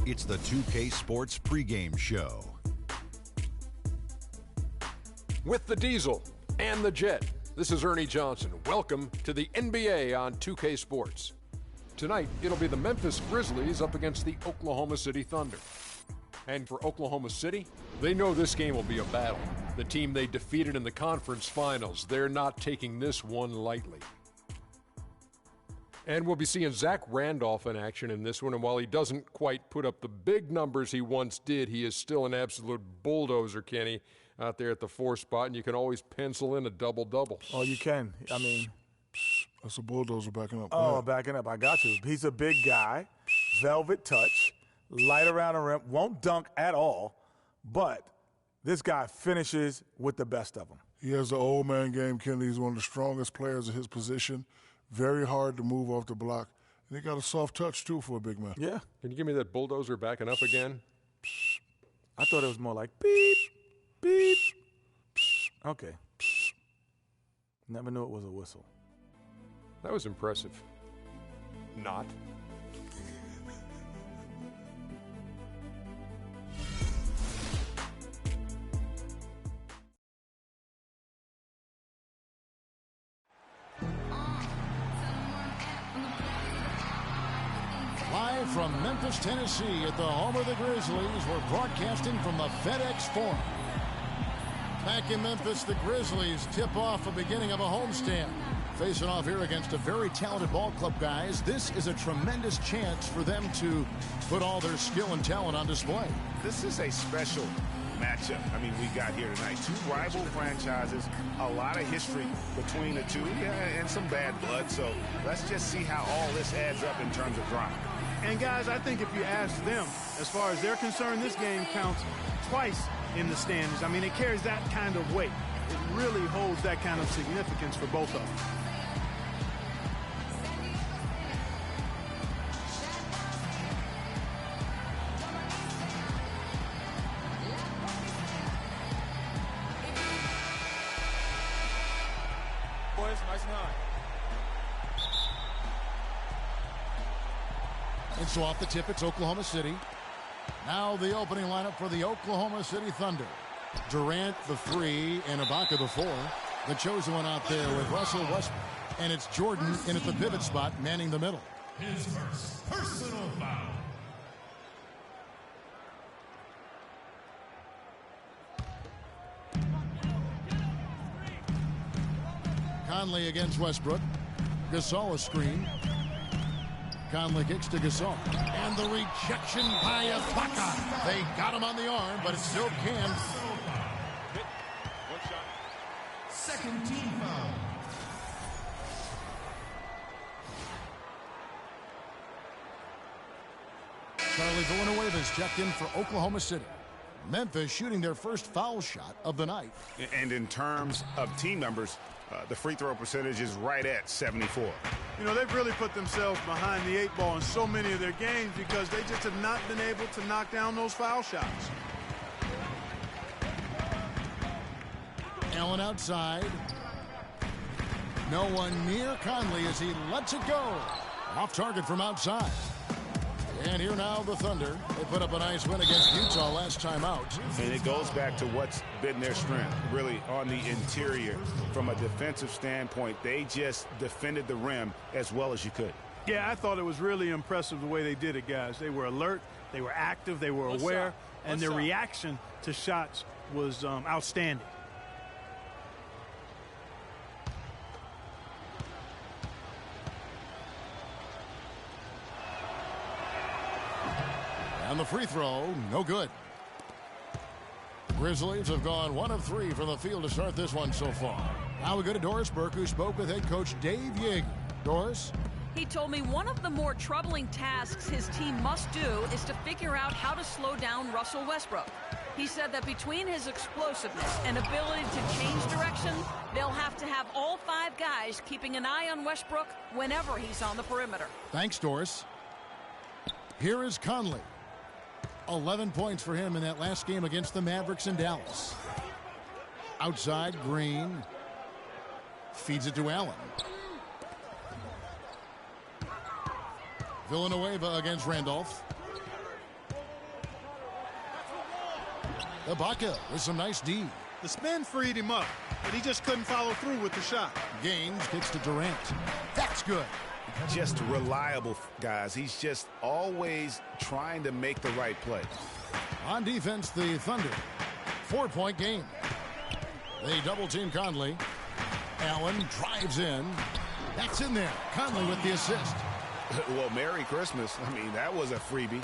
It's the 2K Sports pregame show. With the Diesel and the Jet, this is Ernie Johnson. Welcome to the NBA on 2K Sports. Tonight, it'll be the Memphis Grizzlies up against the Oklahoma City Thunder. And for Oklahoma City, they know this game will be a battle. The team they defeated in the conference finals, they're not taking this one lightly. And we'll be seeing Zach Randolph in action in this one, and while he doesn't quite put up the big numbers he once did, he is still an absolute bulldozer, Kenny, out there at the 4 spot, and you can always pencil in a double-double. Oh, you can. I mean, that's a bulldozer backing up. Oh, backing up. I got you. He's a big guy, velvet touch, light around the rim, won't dunk at all, but this guy finishes with the best of them. He has the old man game, Kenny. He's one of the strongest players in his position. Very hard to move off the block. And he got a soft touch, too, for a big man. Yeah. Can you give me that bulldozer backing up again? I thought it was more like beep, beep. Okay. Never knew it was a whistle. That was impressive. Not. Live from Memphis, Tennessee at the home of the Grizzlies, we're broadcasting from the FedEx Forum. Back in Memphis, the Grizzlies tip off the beginning of a homestand. Facing off here against a very talented ball club, guys. This is a tremendous chance for them to put all their skill and talent on display. This is a special matchup. I mean, we got here tonight. Two rival franchises, a lot of history between the two, and some bad blood. So let's just see how all this adds up in terms of drama. And, guys, I think if you ask them, as far as they're concerned, this game counts twice in the standings. I mean, it carries that kind of weight. It really holds that kind of significance for both of them. Boys, nice and high. And so off the tip, it's Oklahoma City. Now the opening lineup for the Oklahoma City Thunder. Durant, the 3, and Ibaka, the 4. The chosen one out there with Russell Westbrook. And it's Jordan in at the pivot spot, manning the middle. His first personal foul. Conley against Westbrook. Gasol a screen. Conley kicks to Gasol. And the rejection by Ibaka. They got him on the arm, but it still can. Second team foul. Charlie Villanueva's checked in for Oklahoma City. Memphis shooting their first foul shot of the night. And in terms of team numbers, the free throw percentage is right at 74. You know, they've really put themselves behind the 8 ball in so many of their games because they just have not been able to knock down those foul shots. Allen outside. No one near Conley as he lets it go. Off target from outside. And here now the Thunder. They put up a nice win against Utah last time out. And it goes back to what's been their strength, really on the interior. From a defensive standpoint, they just defended the rim as well as you could. Yeah, I thought it was really impressive the way they did it, guys. They were alert, they were active, they were aware, and their reaction to shots was outstanding. And the free throw, no good. The Grizzlies have gone 1 of 3 from the field to start this one so far. Now we go to Doris Burke, who spoke with head coach Dave Yeager. Doris? He told me one of the more troubling tasks his team must do is to figure out how to slow down Russell Westbrook. He said that between his explosiveness and ability to change direction, they'll have to have all 5 guys keeping an eye on Westbrook whenever he's on the perimeter. Thanks, Doris. Here is Conley. 11 points for him in that last game against the Mavericks in Dallas. Outside, Green. Feeds it to Allen. Villanueva against Randolph. Ibaka with some nice D. The spin freed him up, but he just couldn't follow through with the shot. Gaines gets to Durant. That's good. Just reliable, guys. He's just always trying to make the right play. On defense, the Thunder. 4-point game. They double-team Conley. Allen drives in. That's in there. Conley with the assist. Well, Merry Christmas. I mean, that was a freebie.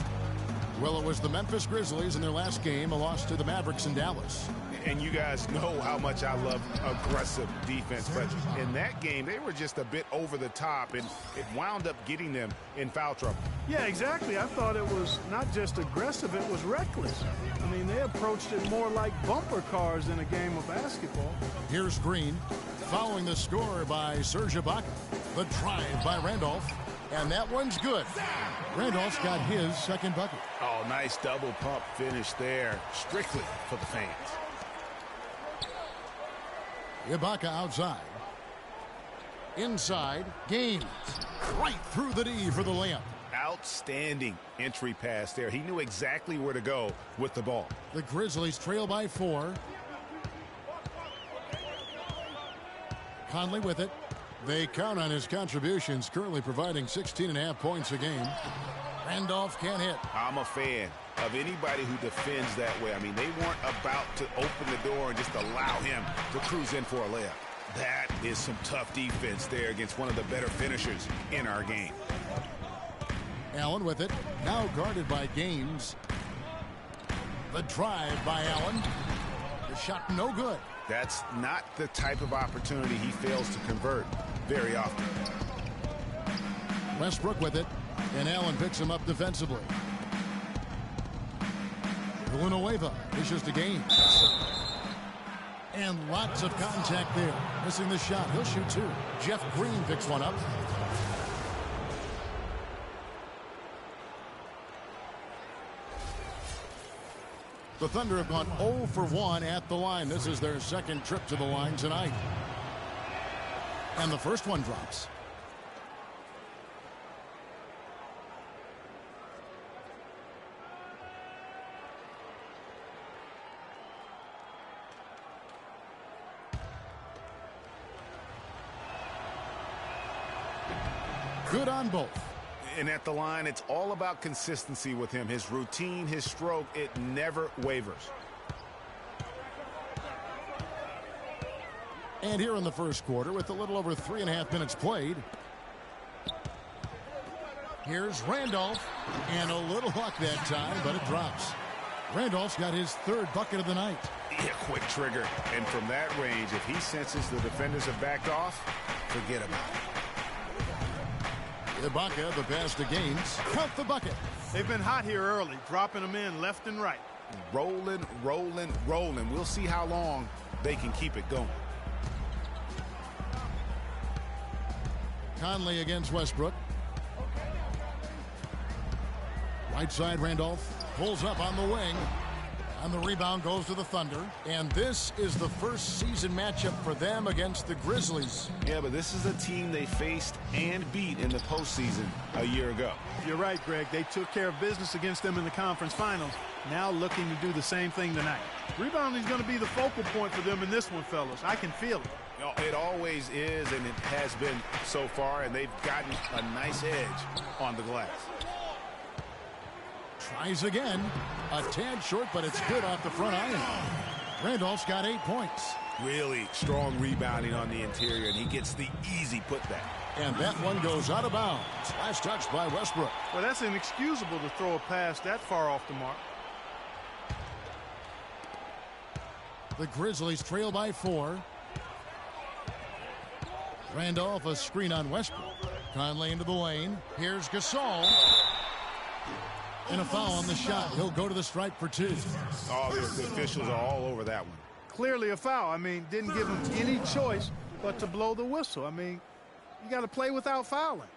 Well, it was the Memphis Grizzlies in their last game, a loss to the Mavericks in Dallas. And you guys know how much I love aggressive defense, but in that game, they were just a bit over the top, and it wound up getting them in foul trouble. Yeah, exactly. I thought it was not just aggressive, it was reckless. I mean, they approached it more like bumper cars in a game of basketball. Here's Green, following the score by Serge Ibaka. The drive by Randolph, and that one's good. Randolph's got his second bucket. Oh, nice double pump finish there, strictly for the fans. Ibaka outside. Inside, Gaines. Right through the D for the layup. Outstanding entry pass there. He knew exactly where to go with the ball. The Grizzlies trail by 4. Conley with it. They count on his contributions, currently providing 16.5 points a game. Randolph can't hit. I'm a fan of anybody who defends that way. I mean, they weren't about to open the door and just allow him to cruise in for a layup. That is some tough defense there against one of the better finishers in our game. Allen with it. Now guarded by Gaines. The drive by Allen. The shot no good. That's not the type of opportunity he fails to convert very often. Westbrook with it. And Allen picks him up defensively. Villanueva dishes to Gaines. And lots of contact there. Missing the shot. He'll shoot 2. Jeff Green picks one up. The Thunder have gone 0 for 1 at the line. This is their second trip to the line tonight. And the first one drops. Good on both. And at the line, it's all about consistency with him. His routine, his stroke, it never wavers. And here in the first quarter, with a little over 3.5 minutes played, here's Randolph. And a little luck that time, but it drops. Randolph's got his third bucket of the night. Yeah, quick trigger. And from that range, if he senses the defenders have backed off, forget about it. Ibaka, the pass to Gaines. Count the bucket. They've been hot here early, dropping them in left and right. Rolling, rolling, rolling. We'll see how long they can keep it going. Conley against Westbrook. Right side, Randolph pulls up on the wing. And the rebound goes to the Thunder. And this is the first season matchup for them against the Grizzlies. Yeah, but this is a team they faced and beat in the postseason a year ago. You're right, Greg. They took care of business against them in the conference finals. Now looking to do the same thing tonight. Rebounding is going to be the focal point for them in this one, fellas. I can feel it. You know, it always is, and it has been so far, and they've gotten a nice edge on the glass. Tries again. A tad short, but it's good off the front iron. Randolph's got 8 points. Really strong rebounding on the interior, and he gets the easy putback. And that one goes out of bounds. Last touch by Westbrook. Well, that's inexcusable to throw a pass that far off the mark. The Grizzlies trail by 4. Randolph, a screen on Westbrook. Conley into the lane. Here's Gasol. And a foul on the shot. He'll go to the stripe for 2. Oh, the officials are all over that one. Clearly a foul. I mean, didn't give him any choice but to blow the whistle. I mean, you got to play without fouling.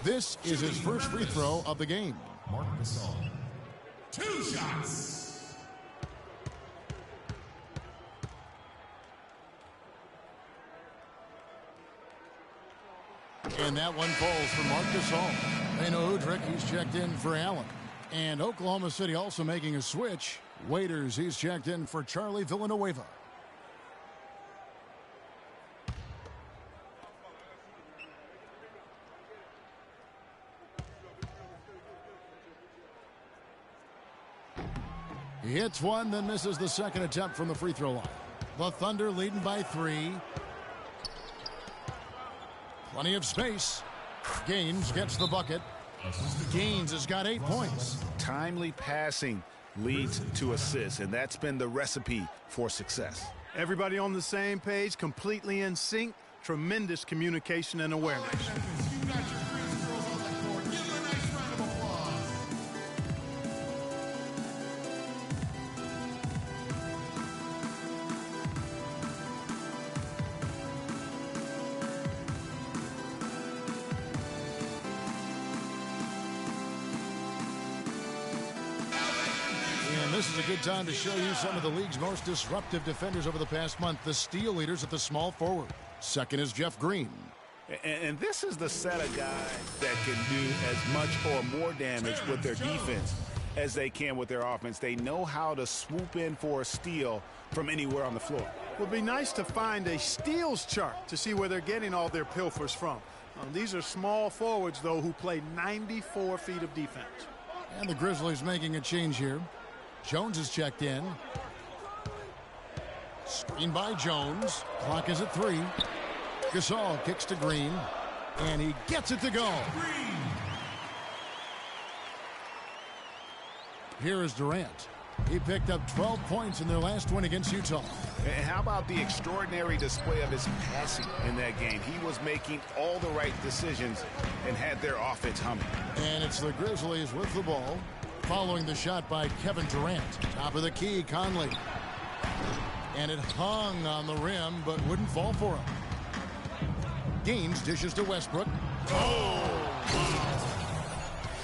This is his first free throw of the game. Mark Gasol. 2 shots. And that one falls for Mark Gasol. They know Udrich, he's checked in for Allen. And Oklahoma City also making a switch. Waiters, he's checked in for Charlie Villanueva. He hits one, then misses the second attempt from the free throw line. The Thunder leading by 3. Plenty of space. Gaines gets the bucket. Gaines has got 8 points. Timely passing leads to assists, and that's been the recipe for success. Everybody on the same page, completely in sync. Tremendous communication and awareness. You got your free throws on the court. Give them a nice round of applause. And this is a good time to show you some of the league's most disruptive defenders over the past month. The steal leaders at the small forward. Second is Jeff Green. And this is the set of guys that can do as much or more damage with their defense as they can with their offense. They know how to swoop in for a steal from anywhere on the floor. It would be nice to find a steals chart to see where they're getting all their pilfers from. These are small forwards, though, who play 94 feet of defense. And the Grizzlies making a change here. Jones is checked in. Screen by Jones. Clock is at 3. Gasol kicks to Green, and he gets it to go. Here is Durant. He picked up 12 points in their last win against Utah. And how about the extraordinary display of his passing in that game? He was making all the right decisions and had their offense humming. And it's the Grizzlies with the ball, following the shot by Kevin Durant. Top of the key, Conley. And it hung on the rim, but wouldn't fall for him. Gaines dishes to Westbrook.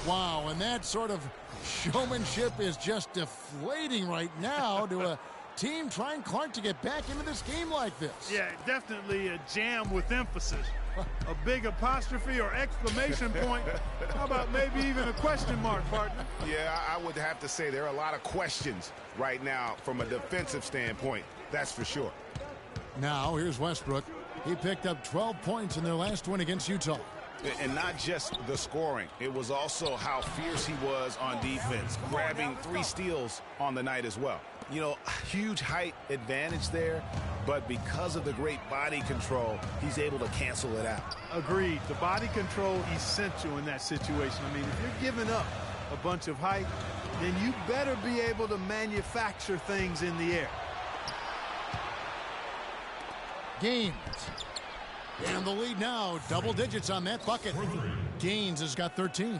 Wow, and that sort of showmanship is just deflating right now to a team trying Clark to get back into this game like this. Yeah, definitely a jam with emphasis. A big apostrophe or exclamation point. How about maybe even a question mark, partner? Yeah, I would have to say there are a lot of questions right now from a defensive standpoint. That's for sure. Now, here's Westbrook. He picked up 12 points in their last win against Utah. And not just the scoring. It was also how fierce he was on defense, grabbing 3 steals on the night as well. You know, huge height advantage there, but because of the great body control, he's able to cancel it out. Agreed. The body control essential in that situation. I mean, if you're giving up a bunch of height, then you better be able to manufacture things in the air. Gaines. And the lead now, double digits on that bucket. Gaines has got 13.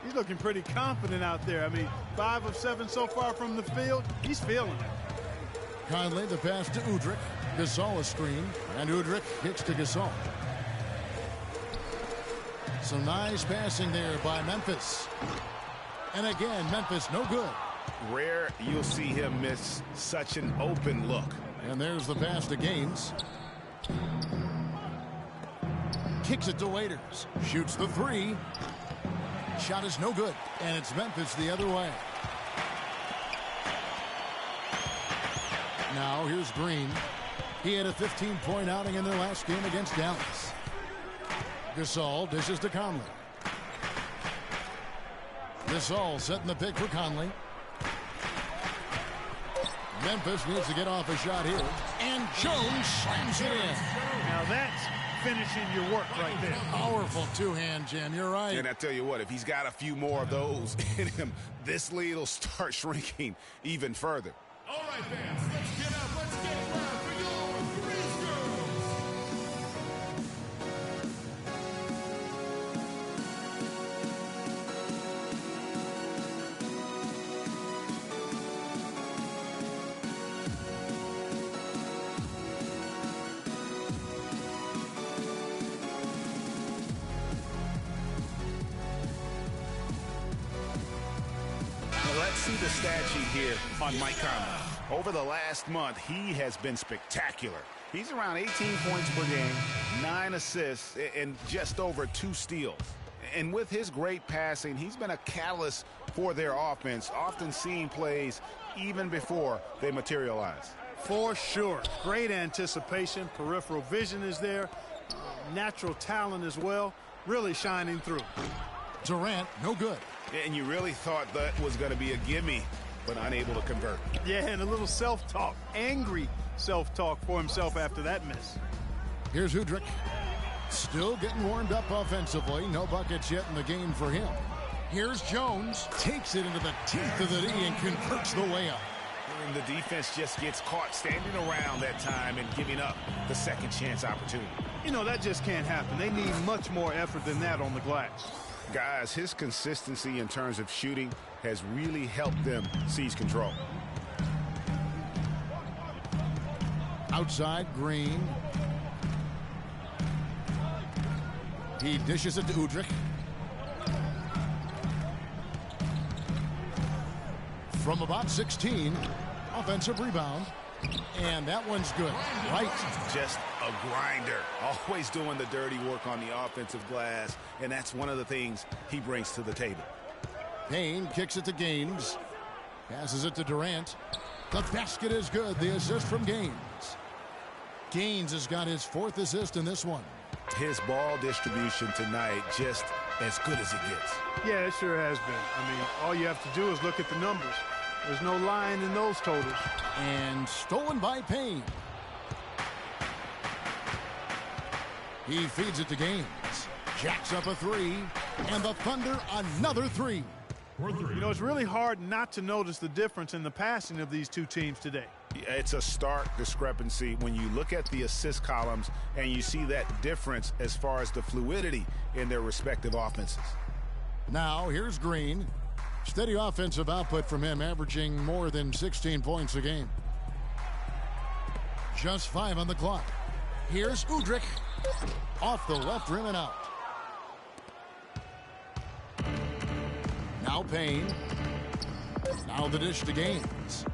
He's looking pretty confident out there. I mean, 5 of 7 so far from the field. He's feeling it. Conley, the pass to Udrih. Gasol a screen, and Udrih kicks to Gasol. Some nice passing there by Memphis. And again, Memphis no good. Rare you'll see him miss such an open look. And there's the pass to Gaines. Kicks it to Waiters. Shoots the 3. Shot is no good. And it's Memphis the other way. Now here's Green. He had a 15-point outing in their last game against Dallas. Gasol dishes to Conley. Gasol setting the pick for Conley. Memphis needs to get off a shot here. And Jones slams it in. Now that's finishing your work right there. Powerful two-hand jam. You're right. And I tell you what, if he's got a few more of those in him, this lead will start shrinking even further. All right, fans, let's get up. Let's get loud for your free throws. Let's see the stat sheet here on Mike Conley. Over the last month, he has been spectacular. He's around 18 points per game, 9 assists, and just over 2 steals. And with his great passing, he's been a catalyst for their offense, often seeing plays even before they materialize. For sure. Great anticipation. Peripheral vision is there. Natural talent as well. Really shining through. Durant, no good. And you really thought that was going to be a gimme, but unable to convert. Yeah, and a little self-talk. Angry self-talk for himself after that miss. Here's Udrich. Still getting warmed up offensively. No buckets yet in the game for him. Here's Jones. Takes it into the teeth of the D and converts the layup. And the defense just gets caught standing around that time and giving up the second chance opportunity. You know, that just can't happen. They need much more effort than that on the glass. Guys, his consistency in terms of shooting has really helped them seize control. Outside, Green. He dishes it to Udrich. From about 16, offensive rebound. And that one's good. Right. Just a grinder. Always doing the dirty work on the offensive glass. And that's one of the things he brings to the table. Payne kicks it to Gaines. Passes it to Durant. The basket is good. The assist from Gaines. Gaines has got his 4th assist in this one. His ball distribution tonight just as good as it gets. Yeah, it sure has been. I mean, all you have to do is look at the numbers. There's no line in those totals. And stolen by Payne. He feeds it to Gaines. Jacks up a 3. And the Thunder another 3. You know, it's really hard not to notice the difference in the passing of these two teams today. It's a stark discrepancy when you look at the assist columns and you see that difference as far as the fluidity in their respective offenses. Now, here's Green. Steady offensive output from him, averaging more than 16 points a game. Just 5 on the clock. Here's Udrich. Off the left rim and out. Now Payne. Now the dish to Gaines.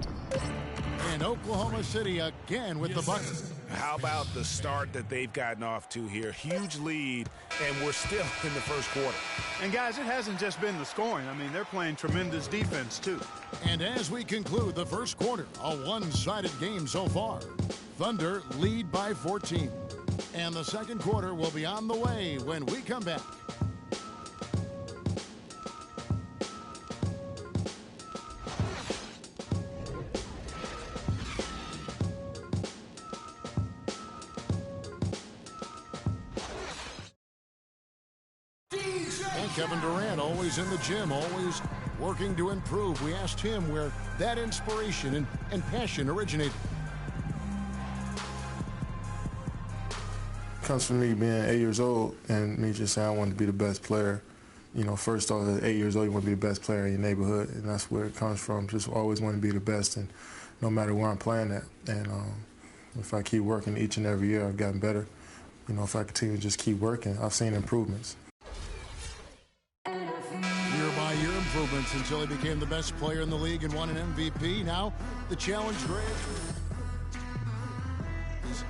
And Oklahoma City again with the bucket. How about the start that they've gotten off to here? Huge lead, and we're still in the first quarter. And, guys, it hasn't just been the scoring. I mean, they're playing tremendous defense, too. And as we conclude the first quarter, a one-sided game so far. Thunder lead by 14. And the second quarter will be on the way when we come back. Kevin Durant always in the gym, always working to improve. We asked him where that inspiration and passion originated. It comes from me being 8 years old and me just saying I wanted to be the best player. You know, first off, at 8 years old, you want to be the best player in your neighborhood, and that's where it comes from. Just always want to be the best, and no matter where I'm playing at. And if I keep working each and every year, I've gotten better. You know, if I continue to just keep working, I've seen improvements. Year-by-year improvements until he became the best player in the league and won an MVP. Now, the challenge, Greg, is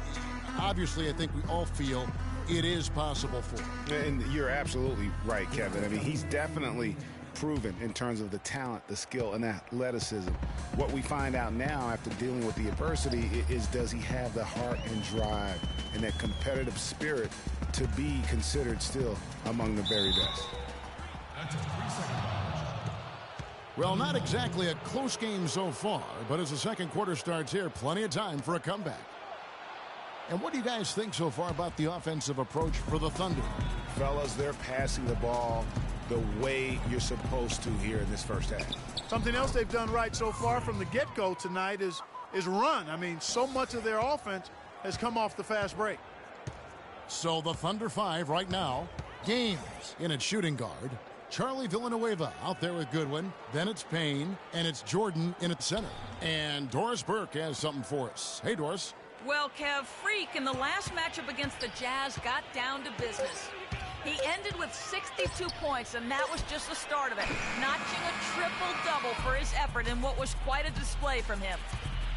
obviously I think we all feel it is possible for him. And you're absolutely right, Kevin. I mean, he's definitely proven in terms of the talent, the skill, and athleticism. What we find out now after dealing with the adversity is does he have the heart and drive and that competitive spirit to be considered still among the very best. Well, not exactly a close game so far, but as the second quarter starts here, plenty of time for a comeback. And what do you guys think so far about the offensive approach for the Thunder? Fellas, they're passing the ball the way you're supposed to here in this first half. Something else they've done right so far from the get-go tonight is run. I mean, so much of their offense has come off the fast break. So the Thunder 5 right now. Gaines in at shooting guard. Charlie Villanueva out there with Goodwin. Then it's Payne, and it's Jordan in at center. And Doris Burke has something for us. Hey, Doris. Well, Kev, Freak in the last matchup against the Jazz got down to business. He ended with 62 points, and that was just the start of it, notching a triple-double for his effort in what was quite a display from him.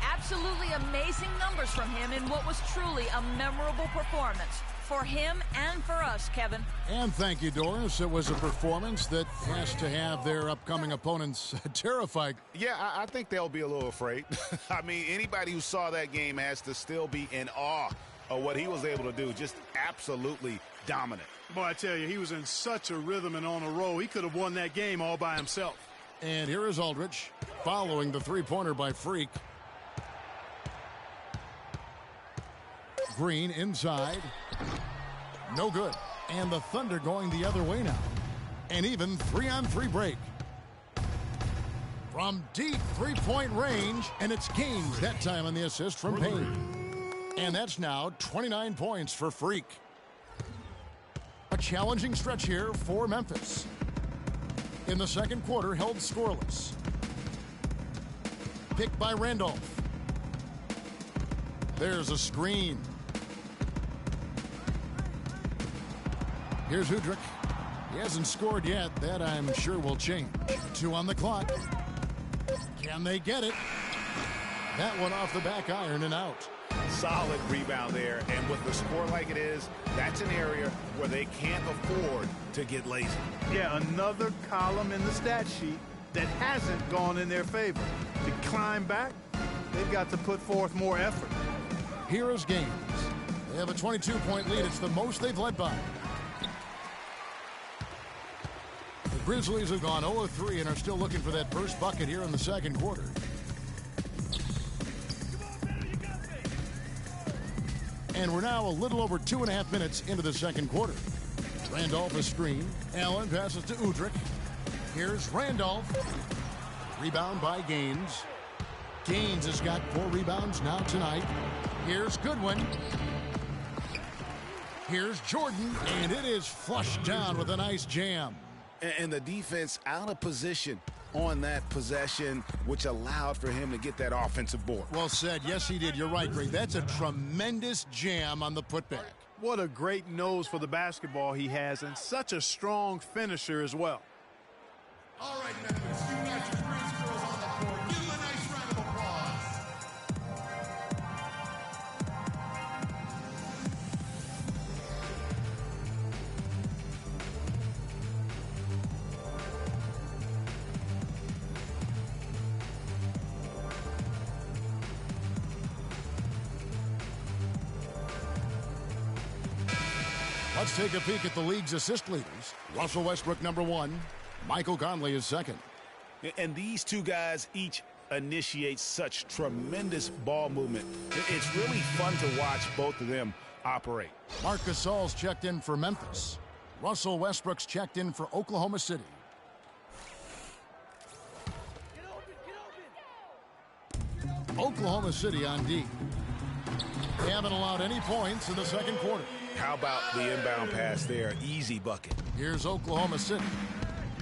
Absolutely amazing numbers from him in what was truly a memorable performance. for him and for us, Kevin. And thank you, Doris. It was a performance that has to have their upcoming opponents terrified. Yeah, I think they'll be a little afraid. I mean, anybody who saw that game has to still be in awe of what he was able to do. Just absolutely dominant. Boy, I tell you, he was in such a rhythm and on a roll. He could have won that game all by himself. And here is Aldridge following the three-pointer by Freak. Green inside. No good. And the Thunder going the other way now. An even 3-on-3 break. From deep three-point range, and it's Gaines that time on the assist from Payne. And that's now 29 points for Freak. A challenging stretch here for Memphis. In the second quarter, held scoreless. Picked by Randolph. There's a screen. Here's Udrich. He hasn't scored yet. That, I'm sure, will change. 2 on the clock. Can they get it? That one off the back iron and out. Solid rebound there, and with the score like it is, that's an area where they can't afford to get lazy. Yeah, another column in the stat sheet that hasn't gone in their favor. To climb back, they've got to put forth more effort. Here is Gaines. They have a 22-point lead. It's the most they've led by. The Grizzlies have gone 0-3 and are still looking for that first bucket here in the second quarter. And we're now a little over 2.5 minutes into the second quarter. Randolph a screen. Allen passes to Udrich. Here's Randolph. Rebound by Gaines. Gaines has got 4 rebounds now tonight. Here's Goodwin. Here's Jordan, and it is flushed down with a nice jam. And the defense out of position on that possession, which allowed for him to get that offensive board. Well said. Yes, he did. You're right, Greg. That's a tremendous jam on the putback. What a great nose for the basketball he has, and such a strong finisher as well. All right, Memphis, you got your Greens girls on the floor. Give them a nice round of applause. Let's take a peek at the league's assist leaders. Russell Westbrook, #1. Michael Conley is second. And these two guys each initiate such tremendous ball movement. It's really fun to watch both of them operate. Marc Gasol's checked in for Memphis. Russell Westbrook's checked in for Oklahoma City. Oklahoma City on D. They haven't allowed any points in the second quarter. How about the inbound pass there? Easy bucket. Here's Oklahoma City.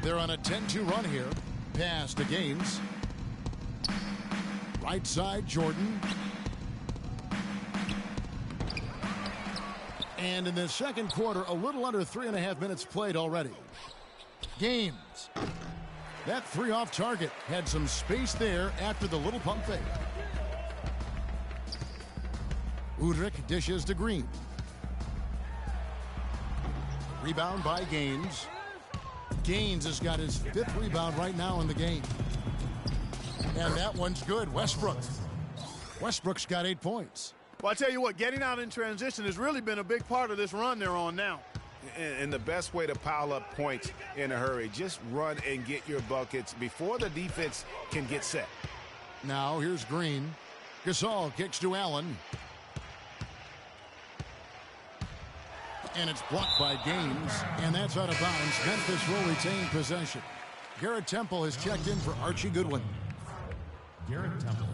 They're on a 10-2 run here. Pass to Gaines. Right side, Jordan. And in the second quarter, a little under 3.5 minutes played already. Gaines. That 3 off target had some space there after the little pump fake. Udrich dishes to Green. Rebound by Gaines. Gaines has got his 5th rebound right now in the game. And that one's good. Westbrook's got 8 points. Well, I tell you what, getting out in transition has really been a big part of this run they're on now. And the best way to pile up points in a hurry, just run and get your buckets before the defense can get set. Now here's Green. Gasol kicks to Allen. And it's blocked by Gaines, and that's out of bounds. Memphis will retain possession. Garrett Temple has checked in for Archie Goodwin. Garrett Temple.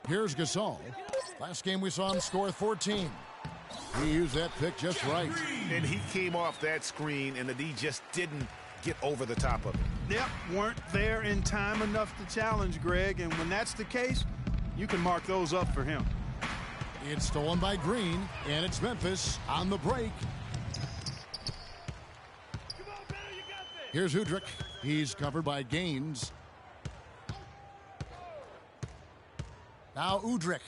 Here's Gasol. Last game we saw him score 14. He used that pick just right. And he came off that screen, and the D just didn't get over the top of it. Yep, weren't there in time enough to challenge Greg, and when that's the case, you can mark those up for him. It's stolen by Green, and it's Memphis on the break. Here's Udrich. He's covered by Gaines. Now Udrich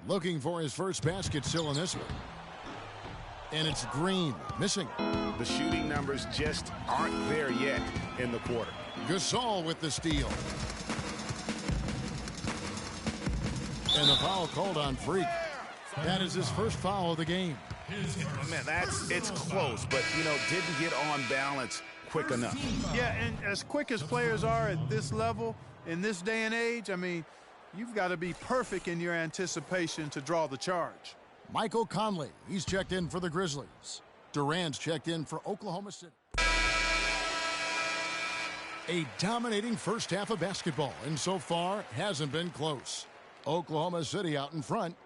looking for his first basket still in this one. And it's Green missing. The shooting numbers just aren't there yet in the quarter. Gasol with the steal. And the foul called on Freak. That is his first foul of the game. Man, it's close, but, didn't get on balance quick enough. Yeah, and as quick as players are at this level, in this day and age, I mean, you've got to be perfect in your anticipation to draw the charge. Michael Conley, he's checked in for the Grizzlies. Durant's checked in for Oklahoma City. A dominating first half of basketball, and so far hasn't been close. Oklahoma City out in front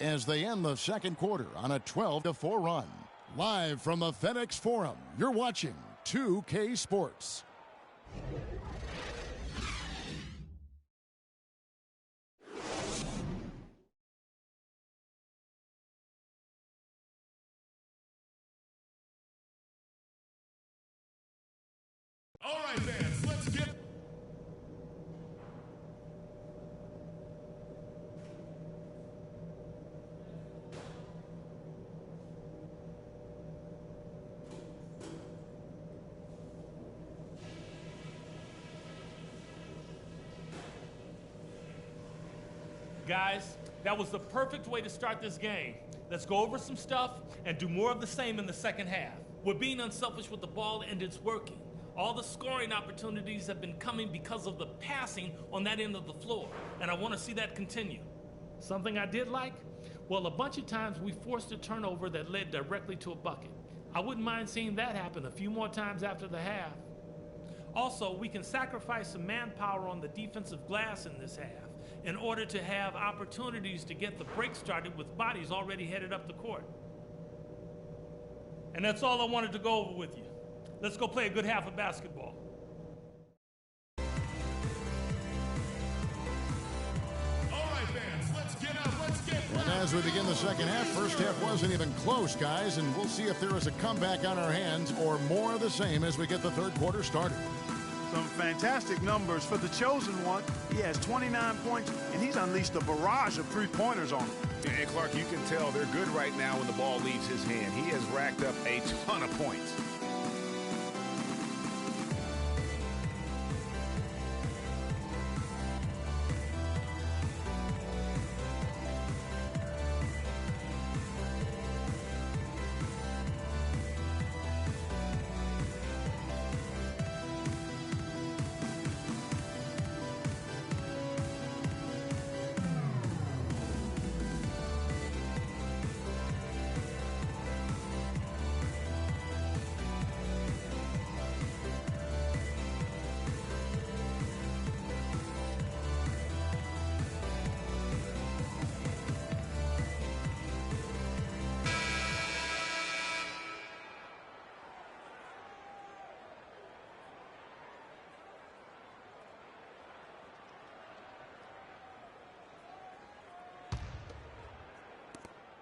as they end the second quarter on a 12-4 run. Live from the FedEx Forum, you're watching 2K Sports. All right, fans, let's get... Guys, that was the perfect way to start this game. Let's go over some stuff and do more of the same in the second half. We're being unselfish with the ball, and it's working. All the scoring opportunities have been coming because of the passing on that end of the floor, and I want to see that continue. Something I did like? Well, a bunch of times we forced a turnover that led directly to a bucket. I wouldn't mind seeing that happen a few more times after the half. Also, we can sacrifice some manpower on the defensive glass in this half in order to have opportunities to get the break started with bodies already headed up the court. And that's all I wanted to go over with you. Let's go play a good half of basketball. All right, fans, let's get up, let's get... And as we begin the second half, first half wasn't even close, guys, and we'll see if there is a comeback on our hands or more of the same as we get the third quarter started. Some fantastic numbers for the chosen one. He has 29 points, and he's unleashed a barrage of three-pointers on him. And Clark, you can tell they're good right now when the ball leaves his hand. He has racked up a ton of points.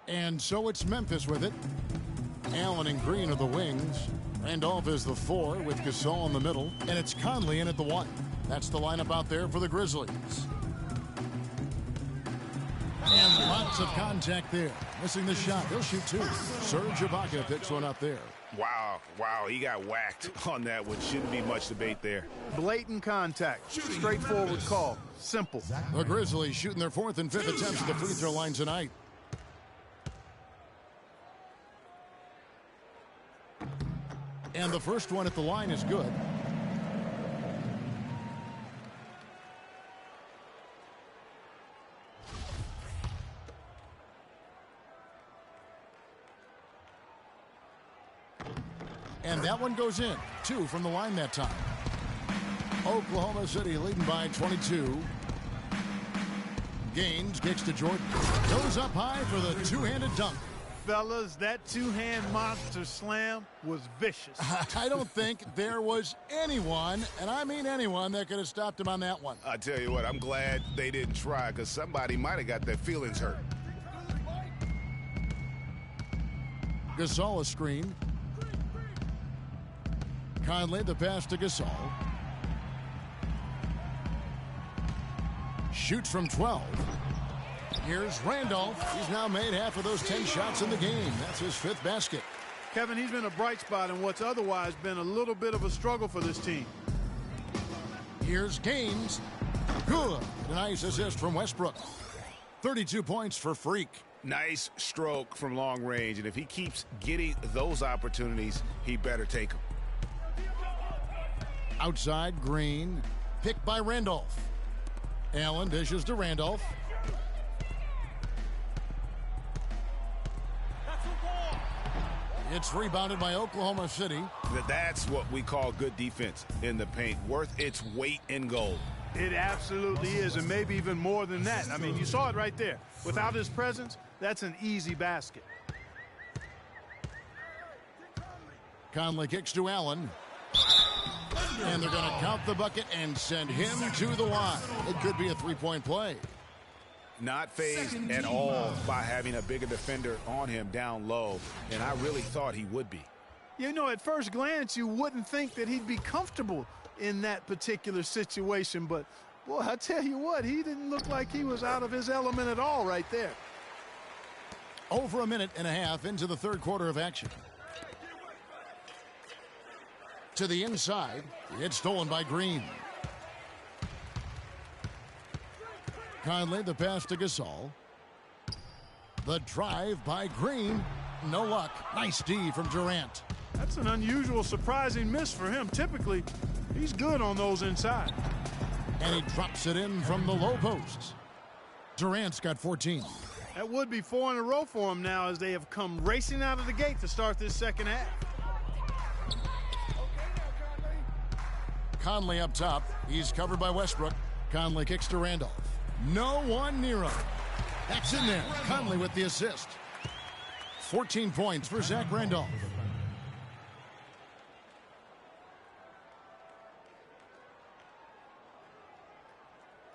And so it's Memphis with it. Allen and Green are the wings. Randolph is the 4 with Gasol in the middle. And it's Conley in at the 1. That's the lineup out there for the Grizzlies. And lots of contact there. Missing the shot. He'll shoot 2. Serge Ibaka picks one up there. Wow, he got whacked on that one. Shouldn't be much debate there. Blatant contact. Straightforward call. Simple. The Grizzlies shooting their 4th and 5th attempts at the free throw line tonight. And the first one at the line is good. And that one goes in. 2 from the line that time. Oklahoma City leading by 22. Gaines kicks to Jordan. Goes up high for the two-handed dunk. Fellas, that two-hand monster slam was vicious. I don't think there was anyone, and I mean anyone, that could have stopped him on that one. I tell you what, I'm glad they didn't try because somebody might have got their feelings hurt. Gasol a screen. Conley, the pass to Gasol. Shoots from 12. Here's Randolph. He's now made half of those 10 shots in the game. That's his 5th basket. Kevin, he's been a bright spot in what's otherwise been a little bit of a struggle for this team. Here's Gaines. Good. A nice assist from Westbrook. 32 points for Freak. Nice stroke from long range, and if he keeps getting those opportunities, he better take them. Outside, Green. Picked by Randolph. Allen dishes to Randolph. It's rebounded by Oklahoma City. That's what we call good defense in the paint, worth its weight in gold. It absolutely is, and maybe even more than that. I mean, you saw it right there. Without his presence, that's an easy basket. Conley kicks to Allen. And they're going to count the bucket and send him to the line. It could be a 3-point play. Not fazed at all by having a bigger defender on him down low, and I really thought he would be. You know, at first glance, you wouldn't think that he'd be comfortable in that particular situation, but boy, I tell you what, he didn't look like he was out of his element at all right there. Over a minute and a half into the 3rd quarter of action. To the inside, it's stolen by Green. Conley, the pass to Gasol. The drive by Green. No luck. Nice D from Durant. That's an unusual, surprising miss for him. Typically, he's good on those inside. And he drops it in from the low post. Durant's got 14. That would be 4 in a row for him now as they have come racing out of the gate to start this second half. Conley up top. He's covered by Westbrook. Conley kicks to Randolph. No one near him. That's in there. Conley with the assist. 14 points for Zach Randolph.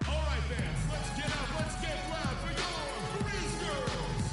All right, fans, let's get up. Let's get loud for your Breeze Girls.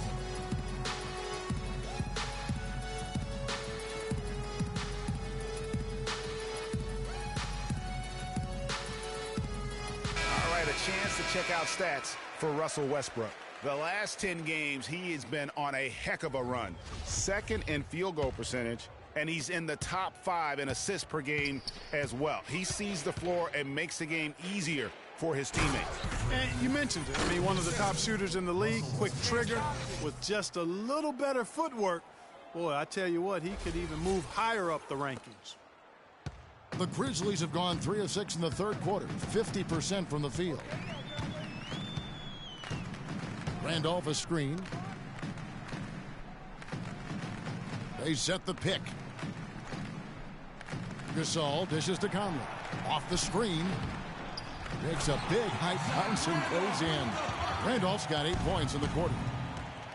All right, a chance to check out stats for Russell Westbrook. The last 10 games, he has been on a heck of a run. 2nd in field goal percentage, and he's in the top 5 in assists per game as well. He sees the floor and makes the game easier for his teammates. And you mentioned it. I mean, one of the top shooters in the league, quick trigger with just a little better footwork. Boy, I tell you what, he could even move higher up the rankings. The Grizzlies have gone 3 of 6 in the 3rd quarter, 50% from the field. Randolph a screen. They set the pick. Gasol dishes to Conley. Off the screen. Takes a big height bounce and goes in. Randolph's got 8 points in the quarter.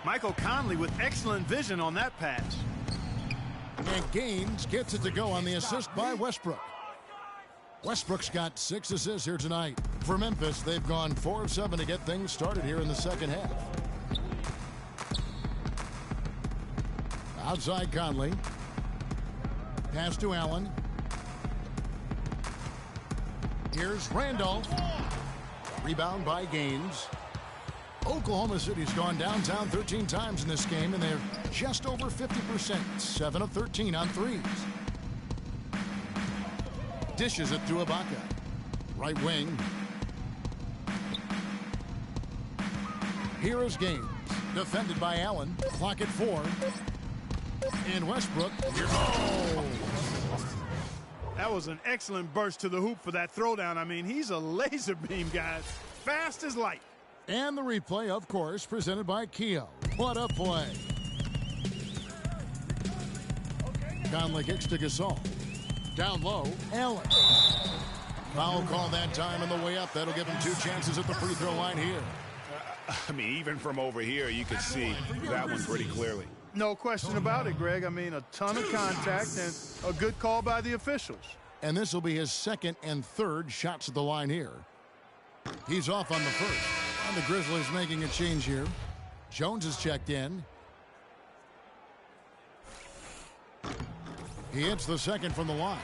Michael Conley with excellent vision on that pass. And Gaines gets it to go on the assist by Westbrook. Westbrook's got 6 assists here tonight. For Memphis, they've gone 4 of 7 to get things started here in the second half. Outside Conley. Pass to Allen. Here's Randolph. Rebound by Gaines. Oklahoma City's gone downtown 13 times in this game, and they're just over 50%. 7 of 13 on threes. Dishes it to Ibaka. Right wing. Here is Gaines. Defended by Allen. Clock at 4. And Westbrook. Oh! That was an excellent burst to the hoop for that throwdown. I mean, he's a laser beam, guys. Fast as light. And the replay, of course, presented by Kia. What a play. Conley kicks to Gasol. Down low, Allen. Foul call that time on the way up. That'll give him 2 chances at the free throw line here. I mean, even from over here, you can see that one pretty clearly. No question about it, Greg. I mean, a ton of contact and a good call by the officials. And this will be his 2nd and 3rd shots at the line here. He's off on the first. And the Grizzlies making a change here. Jones is checked in. He hits the 2nd from the line.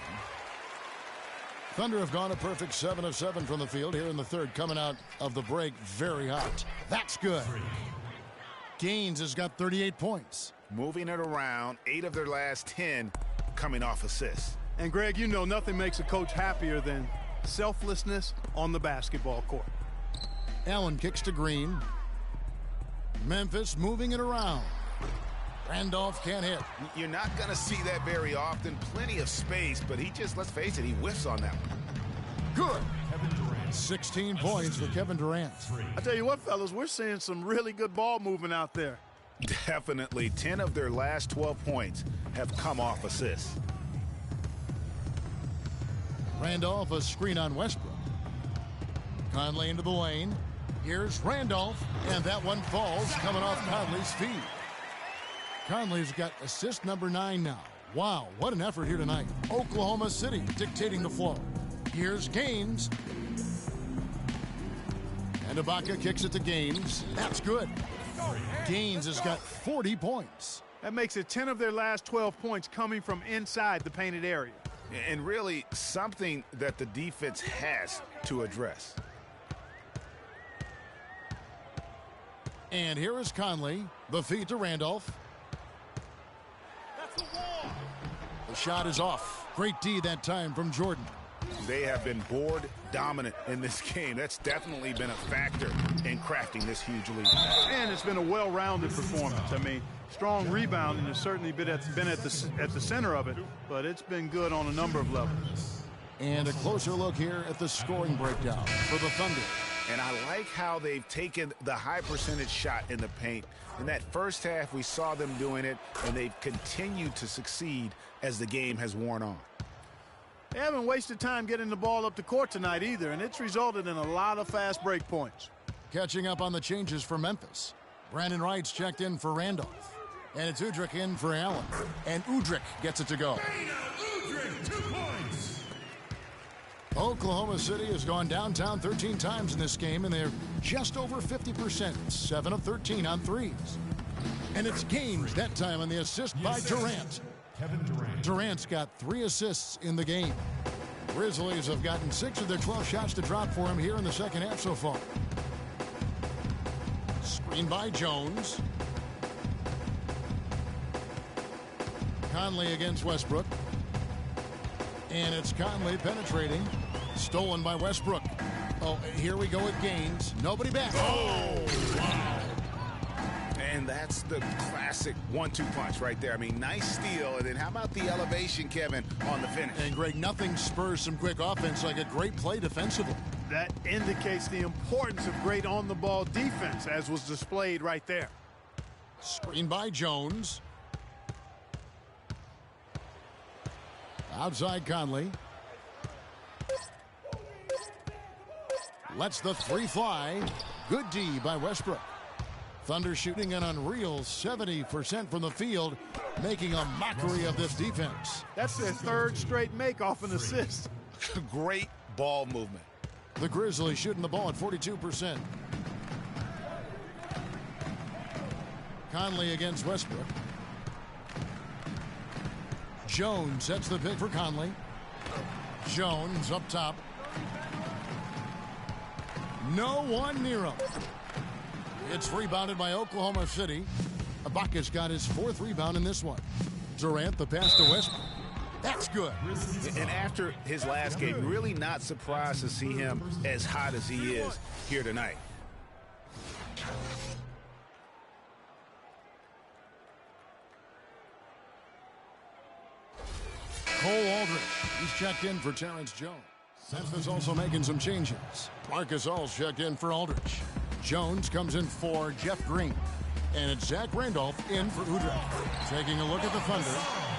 Thunder have gone a perfect 7 of 7 from the field here in the third, coming out of the break very hot. That's good. Gaines has got 38 points. Moving it around, 8 of their last 10 coming off assists. And Greg, you know nothing makes a coach happier than selflessness on the basketball court. Allen kicks to Green. Memphis moving it around. Randolph can't hit. You're not going to see that very often. Plenty of space, but he just, let's face it, he whiffs on that one. Good. 16 points for Kevin Durant. I tell you what, fellas, we're seeing some really good ball movement out there. Definitely. 10 of their last 12 points have come off assists. Randolph, a screen on Westbrook. Conley into the lane. Here's Randolph, and that one falls, coming off Conley's feet. Conley's got assist number 9 now. Wow, what an effort here tonight. Oklahoma City dictating the flow. Here's Gaines. And Ibaka kicks it to Gaines. That's good. Gaines has got 40 points. That makes it 10 of their last 12 points coming from inside the painted area. And really something that the defense has to address. And here is Conley. The feed to Randolph. The shot is off. Great D that time from Jordan. They have been board dominant in this game. That's definitely been a factor in crafting this huge lead. And it's been a well-rounded performance. I mean, strong rebounding has certainly been at the center of it, but it's been good on a number of levels. And a closer look here at the scoring breakdown for the Thunder. And I like how they've taken the high percentage shot in the paint. In that first half, we saw them doing it, and they've continued to succeed as the game has worn on. They haven't wasted time getting the ball up the court tonight either, and it's resulted in a lot of fast break points. Catching up on the changes for Memphis. Brandon Wright's checked in for Randolph. And it's Udrih in for Allen. And Udrih gets it to go. Udrih, 2 points. Oklahoma City has gone downtown 13 times in this game, and they're just over 50%, 7 of 13 on threes. And it's Gaines that time on the assist by Durant. Kevin Durant. Durant's got 3 assists in the game. Grizzlies have gotten 6 of their 12 shots to drop for him here in the second half so far. Screen by Jones. Conley against Westbrook. And it's Conley penetrating. Stolen by Westbrook. Oh, here we go with Gaines. Nobody back. Oh, wow. And that's the classic 1-2 punch right there. I mean, nice steal. And then how about the elevation, Kevin, on the finish? And Greg, nothing spurs some quick offense like a great play defensively. That indicates the importance of great on-the-ball defense, as was displayed right there. Screen by Jones. Outside Conley. Lets the 3 fly. Good D by Westbrook. Thunder shooting an unreal 70% from the field, making a mockery of this defense. That's their 3rd straight make off an assist. Great ball movement. The Grizzlies shooting the ball at 42%. Conley against Westbrook. Jones sets the pick for Conley. Jones up top. No one near him. It's rebounded by Oklahoma City. Ibaka's got his 4th rebound in this one. Durant, the pass to Westbrook. That's good. And after his last game, really not surprised to see him as hot as he is here tonight. Cole Aldridge, he's checked in for Terrence Jones. Memphis also making some changes. Marcus All's checked in for Aldridge. Jones comes in for Jeff Green. And it's Zach Randolph in for Udrih. Taking a look at the Thunder.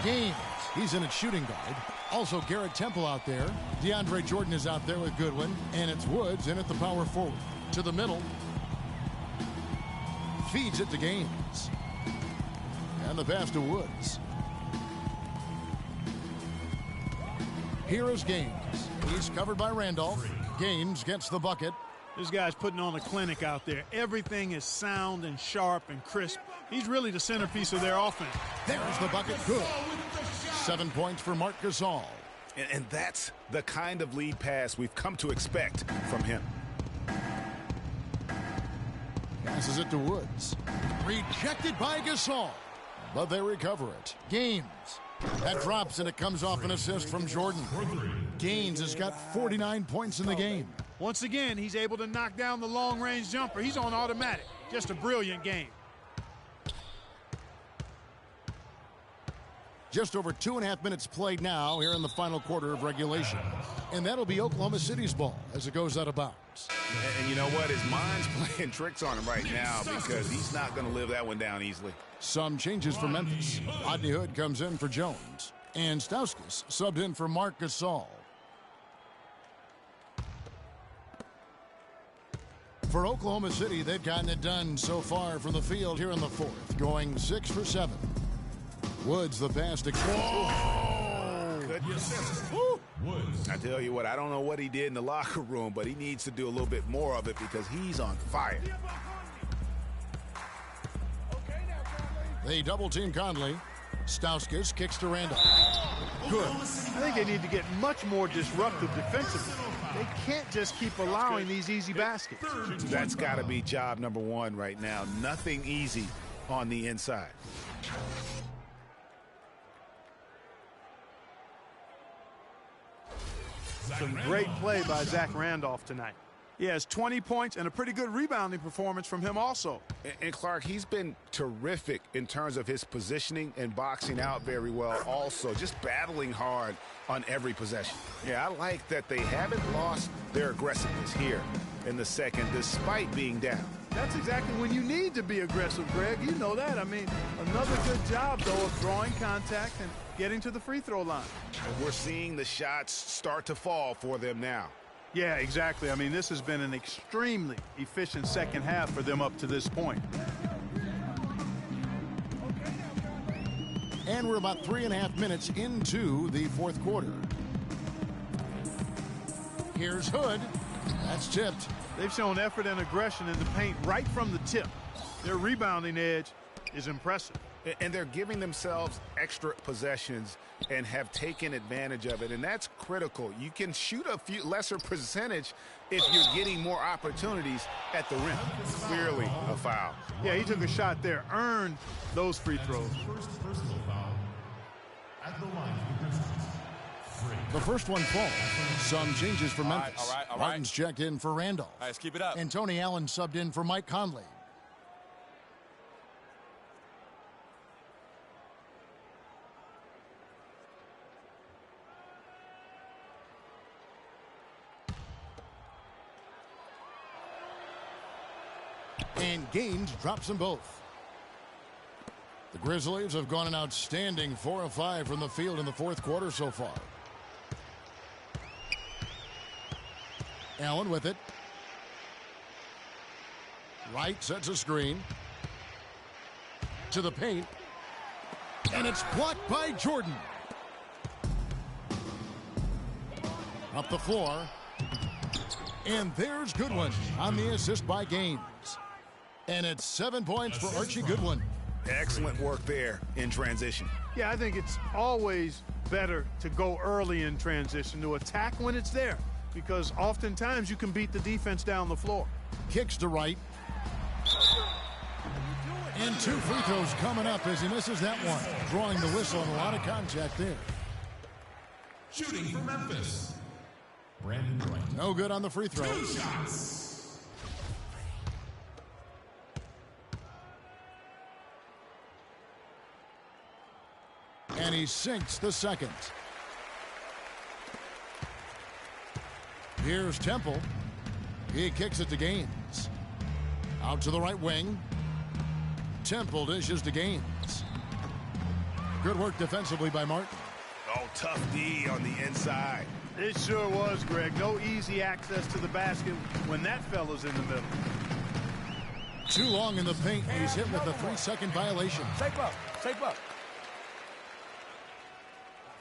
Gaines, he's in at shooting guard. Also Garrett Temple out there. DeAndre Jordan is out there with Goodwin. And it's Woods in at the power forward. To the middle. Feeds it to Gaines. And the pass to Woods. Here is Gaines. He's covered by Randolph. Gaines gets the bucket. This guy's putting on a clinic out there. Everything is sound and sharp and crisp. He's really the centerpiece of their offense. There's the bucket. Good. 7 points for Marc Gasol. And that's the kind of lead pass we've come to expect from him. Passes it to Woods. Rejected by Gasol. But they recover it. Gaines. That drops, and it comes off an assist from Jordan. Gaines has got 49 points in the game. Once again, he's able to knock down the long-range jumper. He's on automatic. Just a brilliant game. Just over 2.5 minutes played now here in the final quarter of regulation. And that'll be Oklahoma City's ball as it goes out of bounds. And you know what? His mind's playing tricks on him right now because he's not going to live that one down easily. Some changes for Memphis. Rodney Hood comes in for Jones. And Stauskas subbed in for Marc Gasol. For Oklahoma City, they've gotten it done so far from the field here in the fourth, going 6 for 7. Woods, the pass to I tell you what, I don't know what he did in the locker room, but he needs to do a little bit more of it because he's on fire. They double-team Conley. Stauskas kicks to Randolph. Good. I think they need to get much more disruptive defensively. They can't just keep allowing these easy baskets. That's got to be job number one right now. Nothing easy on the inside. Some great play by Zach Randolph tonight. He has 20 points and a pretty good rebounding performance from him also. And Clark, he's been terrific in terms of his positioning and boxing out very well also, just battling hard on every possession. Yeah, I like that they haven't lost their aggressiveness here in the second despite being down. That's exactly when you need to be aggressive, Greg. You know that. I mean, another good job, though, of drawing contact and getting to the free throw line. And we're seeing the shots start to fall for them now. Yeah, exactly. I mean, this has been an extremely efficient second half for them up to this point. And we're about 3.5 minutes into the fourth quarter. Here's Hood. That's tipped. They've shown effort and aggression in the paint right from the tip. Their rebounding edge is impressive. And they're giving themselves extra possessions and have taken advantage of it. And that's critical. You can shoot a few lesser percentage if you're getting more opportunities at the rim. Clearly a foul. Yeah, he took a shot there, earned those free throws. First personal foul at the line. The first one falls. Some changes for Memphis. All right. Martin's checked in for Randolph. All right, let's keep it up. And Tony Allen subbed in for Mike Conley. And Gaines drops them both. The Grizzlies have gone an outstanding 4 of 5 from the field in the fourth quarter so far. Allen with it. Wright sets a screen. To the paint. And it's blocked by Jordan. Up the floor. And there's Goodwin on the assist by Gaines. And it's 7 points for Archie Goodwin. Excellent work there in transition. Yeah, I think it's always better to go early in transition, to attack when it's there, because oftentimes you can beat the defense down the floor. Kicks to Wright. And 2 free throws coming up as he misses that one. Drawing the whistle and a lot of contact there. Shooting for Memphis, Brandon Wright. No good on the free throw. 2 shots. And he sinks the second. Here's Temple. He kicks it to Gaines. Out to the right wing. Temple dishes to Gaines. Good work defensively by Martin. Oh, tough D on the inside. It sure was, Greg. No easy access to the basket when that fella's in the middle. Too long in the paint. He's hit with a 3-second violation. Shape up. Shape up.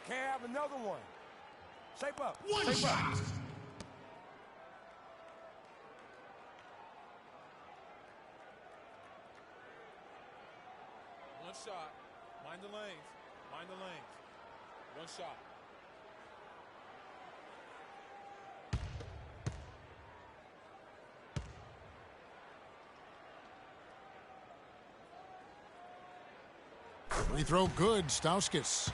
Can't have another one. Shape up. One Shape shot. Up. One shot. Mind the lanes. Mind the lanes. One shot. Free throw good, Stauskas.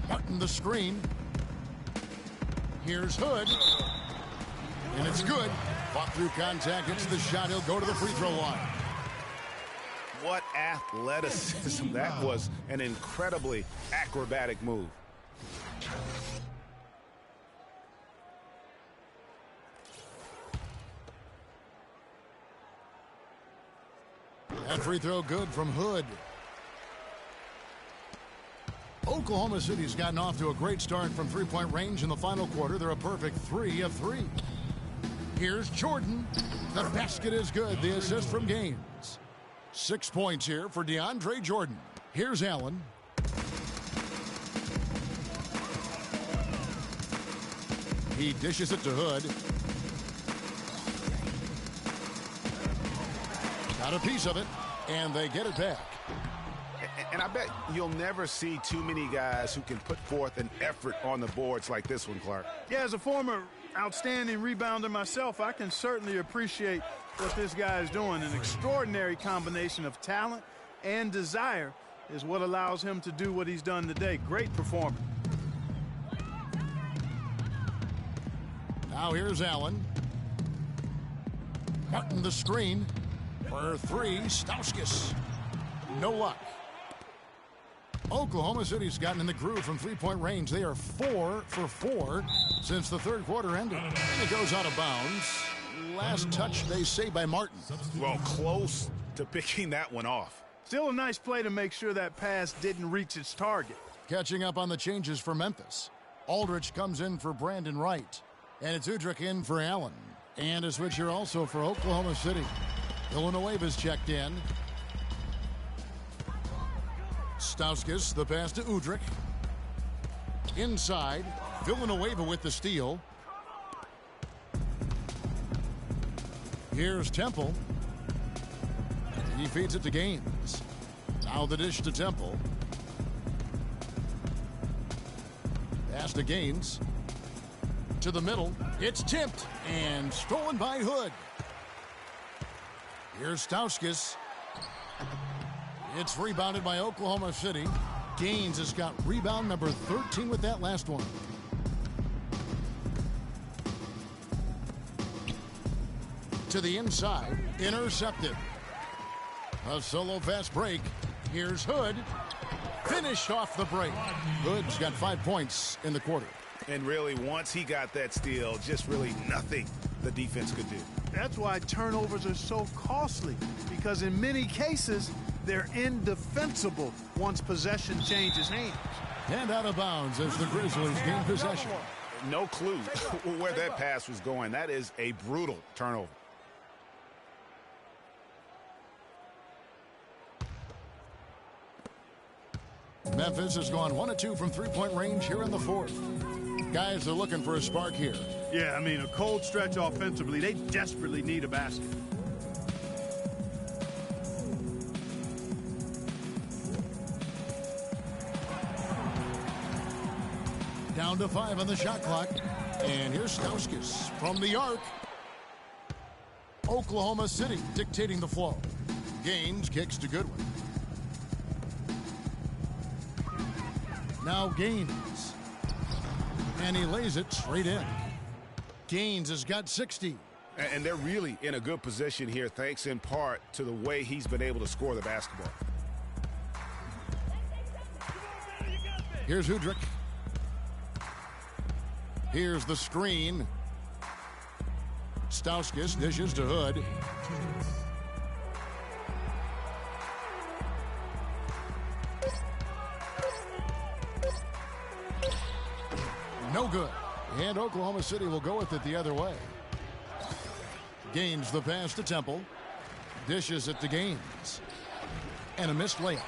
Martin the screen. Here's Hood. And it's good. Fought through contact, hits the shot. He'll go to the free throw line. What athleticism. That was an incredibly acrobatic move. That free throw good from Hood. Oklahoma City's gotten off to a great start from three-point range in the final quarter. They're a perfect 3 of 3. Here's Jordan. The basket is good. The assist from Gaines. 6 points here for DeAndre Jordan. Here's Allen. He dishes it to Hood. Got a piece of it, and they get it back. And I bet you'll never see too many guys who can put forth an effort on the boards like this one, Clark. Yeah, as a former outstanding rebounder myself, I can certainly appreciate what this guy is doing. An extraordinary combination of talent and desire is what allows him to do what he's done today. Great performance. Now here's Allen. Martin the screen. For 3, Stauskas. No luck. Oklahoma City's gotten in the groove from three-point range. They are 4 for 4 since the third quarter ended. And it goes out of bounds. Last touch, they say, by Martin. Well, close to picking that one off. Still a nice play to make sure that pass didn't reach its target. Catching up on the changes for Memphis. Aldrich comes in for Brandon Wright. And it's Udrich in for Allen. And a switch here also for Oklahoma City. Villanueva's checked in. Stauskas, the pass to Udrich. Inside, Villanueva with the steal. Here's Temple. He feeds it to Gaines. Now the dish to Temple. Pass to Gaines. To the middle. It's tipped and stolen by Hood. Here's Stauskas. It's rebounded by Oklahoma City. Gaines has got rebound number 13 with that last one. To the inside. Intercepted. A solo fast break. Here's Hood. Finished off the break. Hood's got 5 points in the quarter. And really, once he got that steal, just really nothing the defense could do. That's why turnovers are so costly, because in many cases, they're indefensible once possession changes hands. And out of bounds as the Grizzlies gain possession. No clue where that pass was going. That is a brutal turnover. Memphis has gone 1 of 2 from three-point range here in the fourth. Guys are looking for a spark here. Yeah, I mean, a cold stretch offensively. They desperately need a basket. Down to 5 on the shot clock. And here's Stauskas from the arc. Oklahoma City dictating the flow. Gaines kicks to Goodwin. Now Gaines. And he lays it straight in. Gaines has got 60. And they're really in a good position here, thanks in part to the way he's been able to score the basketball. Here's Udrich. Here's the screen. Stauskas dishes to Hood. No good. And Oklahoma City will go with it the other way. Gaines the pass to Temple. Dishes it to Gaines. And a missed layup.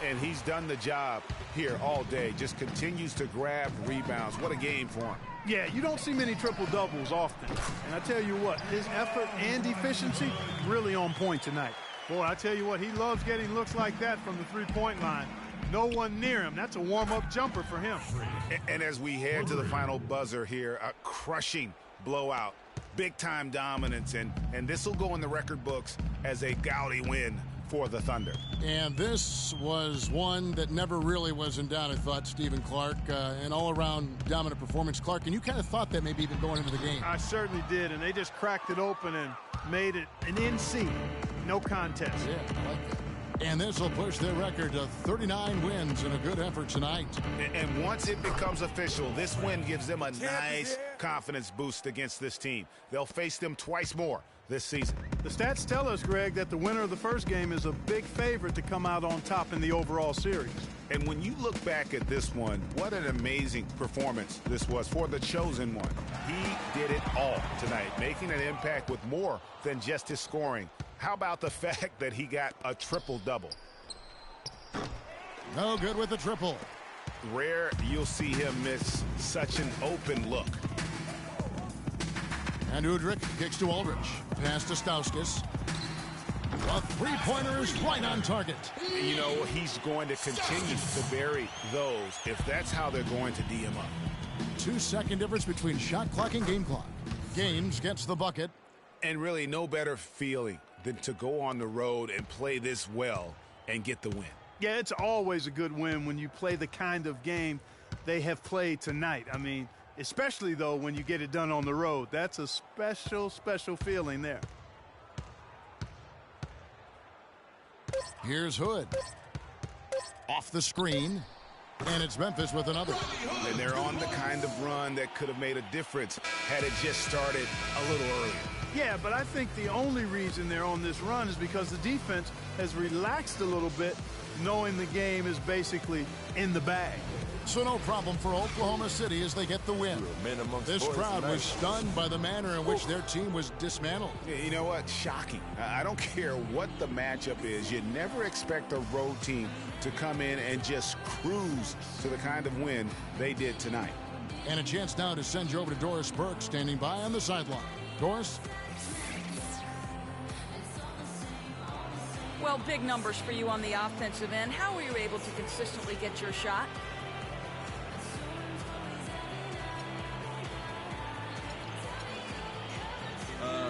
And he's done the job here all day. Just continues to grab rebounds. What a game for him. Yeah, you don't see many triple-doubles often. And I tell you what, his effort and efficiency really on point tonight. Boy, I tell you what, he loves getting looks like that from the three-point line. No one near him. That's a warm-up jumper for him. And as we head to the final buzzer here, a crushing blowout, big-time dominance, and this will go in the record books as a gaudy win for the Thunder. And this was one that never really was in doubt, I thought, Stephen Clark. An all-around dominant performance. Clark, and you kind of thought that maybe even going into the game. I certainly did, and they just cracked it open and made it an NC. No contest. Yeah, I like that. And this will push their record to 39 wins in a good effort tonight. And once it becomes official, this win gives them a nice confidence boost against this team. They'll face them twice more this season. The stats tell us, Greg, that the winner of the first game is a big favorite to come out on top in the overall series. And when you look back at this one, what an amazing performance this was for the chosen one. He did it all tonight, making an impact with more than just his scoring. How about the fact that he got a triple-double? No good with the triple. Rare you'll see him miss such an open look. And Udrich kicks to Aldrich. Pass to Stauskas. A three-pointer is right on target. You know, he's going to continue to bury those if that's how they're going to D him up. 2-second difference between shot clock and game clock. Gaines gets the bucket. And really no better feeling than to go on the road and play this well and get the win. Yeah, it's always a good win when you play the kind of game they have played tonight. I mean, especially, though, when you get it done on the road. That's a special, special feeling there. Here's Hood. Off the screen. And it's Memphis with another. And they're on the kind of run that could have made a difference had it just started a little earlier. Yeah, but I think the only reason they're on this run is because the defense has relaxed a little bit, knowing the game is basically in the bag. So no problem for Oklahoma City as they get the win. This crowd was stunned by the manner in which their team was dismantled. You know what? Shocking. I don't care what the matchup is. You never expect a road team to come in and just cruise to the kind of win they did tonight. And a chance now to send you over to Doris Burke, standing by on the sideline. Doris? Well, big numbers for you on the offensive end. How were you able to consistently get your shot?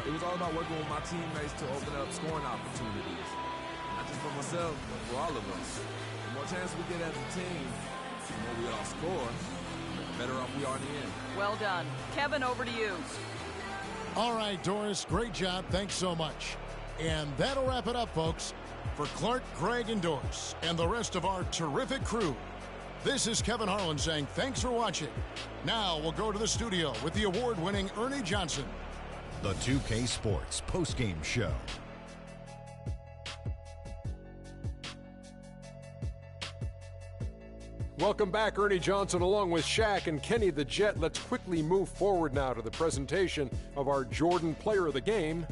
It was all about working with my teammates to open up scoring opportunities. Not just for myself, but for all of us. The more chances we get as a team, the more we all score, the better off we are in the end. Well done. Kevin, over to you. All right, Doris, great job. Thanks so much. And that'll wrap it up, folks. For Clark, Greg, and Doris, and the rest of our terrific crew, this is Kevin Harlan saying thanks for watching. Now we'll go to the studio with the award-winning Ernie Johnson. The 2K Sports postgame show. Welcome back, Ernie Johnson, along with Shaq and Kenny the Jet. Let's quickly move forward now to the presentation of our Jordan Player of the Game,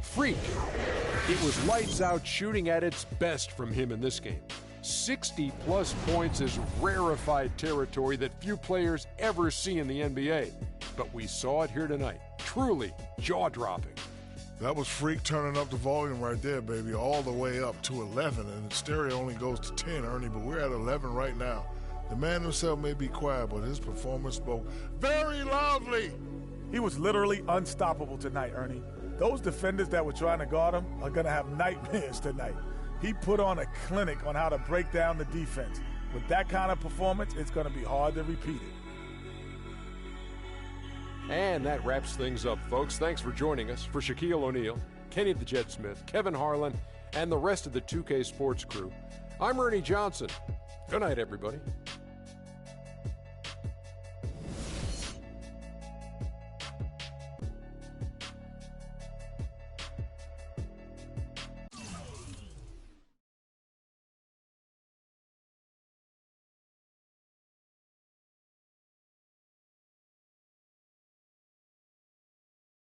Freak. It was lights out shooting at its best from him in this game. 60-plus points is rarefied territory that few players ever see in the NBA. But we saw it here tonight. Truly jaw-dropping. That was Freak turning up the volume right there, baby, all the way up to 11. And the stereo only goes to 10, Ernie, but we're at 11 right now. The man himself may be quiet, but his performance spoke very loudly. He was literally unstoppable tonight, Ernie. Those defenders that were trying to guard him are going to have nightmares tonight. He put on a clinic on how to break down the defense. With that kind of performance, it's going to be hard to repeat it. And that wraps things up, folks. Thanks for joining us. For Shaquille O'Neal, Kenny the Jet Smith, Kevin Harlan, and the rest of the 2K Sports crew, I'm Ernie Johnson. Good night, everybody.